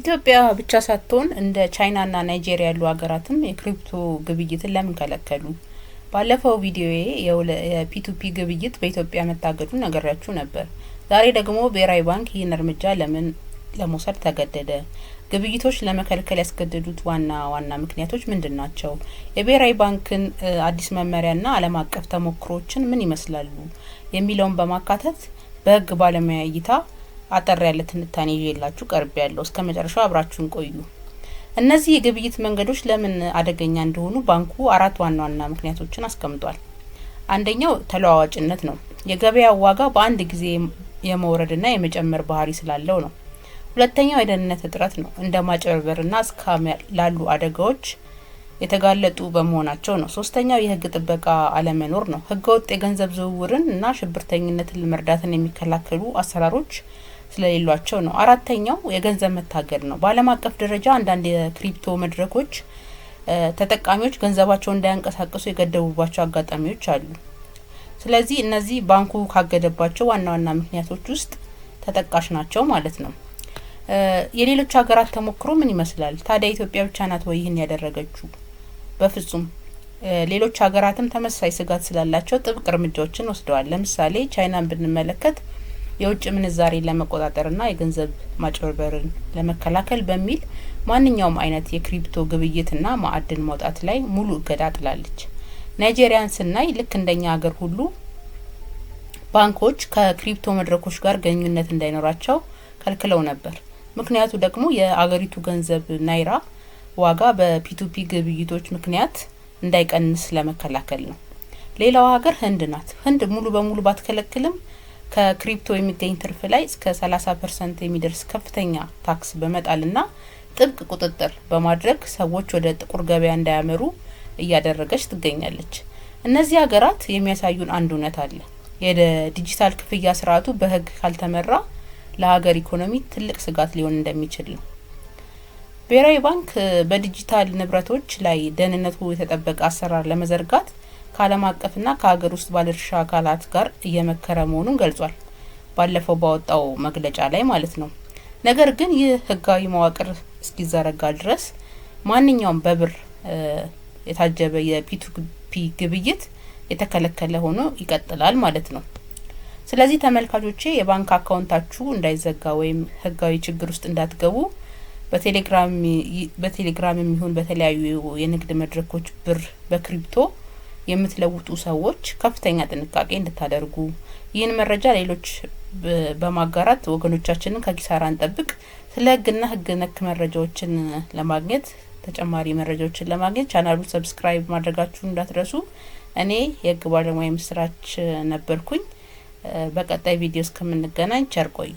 ኢትዮጵያ ብቻ ሳትሆን እንደ ቻይናና ናይጄሪያ ያሉ ሀገራትም የክሪፕቶ ግብይትን ለምን ከለከሉ? ባለፈው ቪዲዮዬ የፒቱፒ ግብይት በኢትዮጵያ መታገዱን ነግሬያችሁ ነበር። ዛሬ ደግሞ ብሔራዊ ባንክ ይህን እርምጃ ለምን ለመውሰድ ተገደደ? ግብይቶች ለመከልከል ያስገደዱት ዋና ዋና ምክንያቶች ምንድናቸው? የብሔራዊ ባንክን አዲስ መመሪያና ዓለም አቀፍ ተሞክሮችን ምን ይመስላሉ? የሚለውን በማካተት በህግ ባለሙያ እይታ አጠር ያለ ትንታኔ ይዤላችሁ ቀርቤያለሁ። እስከ መጨረሻው አብራችሁን ቆዩ። እነዚህ የግብይት መንገዶች ለምን አደገኛ እንደሆኑ ባንኩ አራት ዋና ዋና ምክንያቶችን አስቀምጧል። አንደኛው ተለዋዋጭነት ነው። የገበያው ዋጋ በአንድ ጊዜ የመውረድና የመጨመር ባህሪ ስላለው ነው። ሁለተኛው የደህንነት እጥረት ነው። እንደ ማጭበርበርና ስካም ላሉ አደጋዎች የተጋለጡ በመሆናቸው ነው። ሶስተኛው የህግ ጥበቃ አለመኖር ነው። ህገወጥ የገንዘብ ዝውውርን እና ሽብርተኝነትን ለመርዳትን የሚከላከሉ አሰራሮች ስለሌሏቸው ነው። አራተኛው የገንዘብ መታገድ ነው። በዓለም አቀፍ ደረጃ አንዳንድ የክሪፕቶ መድረኮች ተጠቃሚዎች ገንዘባቸውን እንዳያንቀሳቀሱ የገደቡባቸው አጋጣሚዎች አሉ። ስለዚህ እነዚህ ባንኩ ካገደባቸው ዋና ዋና ምክንያቶች ውስጥ ተጠቃሽ ናቸው ማለት ነው። የሌሎች ሀገራት ተሞክሮ ምን ይመስላል? ታዲያ ኢትዮጵያ ብቻ ናት ወይ ይህን ያደረገችው? በፍጹም። ሌሎች ሀገራትም ተመሳሳይ ስጋት ስላላቸው ጥብቅ እርምጃዎችን ወስደዋል። ለምሳሌ ቻይናን ብንመለከት የውጭ ምንዛሬን ለመቆጣጠርና የገንዘብ ማጭበርበርን ለመከላከል በሚል ማንኛውም አይነት የክሪፕቶ ግብይትና ማዕድን ማውጣት ላይ ሙሉ እገዳ ጥላለች። ናይጄሪያን ስናይ ልክ እንደኛ ሀገር ሁሉ ባንኮች ከክሪፕቶ መድረኮች ጋር ግንኙነት እንዳይኖራቸው ከልክለው ነበር። ምክንያቱ ደግሞ የአገሪቱ ገንዘብ ናይራ ዋጋ በፒቱፒ ግብይቶች ምክንያት እንዳይቀንስ ለመከላከል ነው። ሌላው ሀገር ህንድ ናት። ህንድ ሙሉ በሙሉ ባትከለክልም ከክሪፕቶ የሚገኝ ትርፍ ላይ እስከ 30% የሚደርስ ከፍተኛ ታክስ በመጣልና ጥብቅ ቁጥጥር በማድረግ ሰዎች ወደ ጥቁር ገበያ እንዳያመሩ እያደረገች ትገኛለች። እነዚህ ሀገራት የሚያሳዩን አንድ እውነት አለ። የዲጂታል ክፍያ ስርዓቱ በህግ ካልተመራ ለሀገር ኢኮኖሚ ትልቅ ስጋት ሊሆን እንደሚችል ነው። ብሔራዊ ባንክ በዲጂታል ንብረቶች ላይ ደህንነቱ የተጠበቀ አሰራር ለመዘርጋት ከዓለም አቀፍና ከሀገር ውስጥ ባለድርሻ አካላት ጋር እየመከረ መሆኑን ገልጿል። ባለፈው ባወጣው መግለጫ ላይ ማለት ነው። ነገር ግን ይህ ህጋዊ መዋቅር እስኪዘረጋ ድረስ ማንኛውም በብር የታጀበ የፒቱፒ ግብይት የተከለከለ ሆኖ ይቀጥላል ማለት ነው። ስለዚህ ተመልካቾቼ የባንክ አካውንታችሁ እንዳይዘጋ ወይም ህጋዊ ችግር ውስጥ እንዳትገቡ በቴሌግራም የሚሆን በተለያዩ የንግድ መድረኮች ብር በክሪፕቶ የምትለውጡ ሰዎች ከፍተኛ ጥንቃቄ እንድታደርጉ፣ ይህን መረጃ ሌሎች በማጋራት ወገኖቻችንን ከኪሳራ እንጠብቅ። ስለ ህግና ህግ ነክ መረጃዎችን ለማግኘት ተጨማሪ መረጃዎችን ለማግኘት ቻናሉን ሰብስክራይብ ማድረጋችሁን እንዳትረሱ። እኔ የህግ ባለሙያ ምስራች ነበርኩኝ። በቀጣይ ቪዲዮ እስከምንገናኝ ቸር ቆዩ።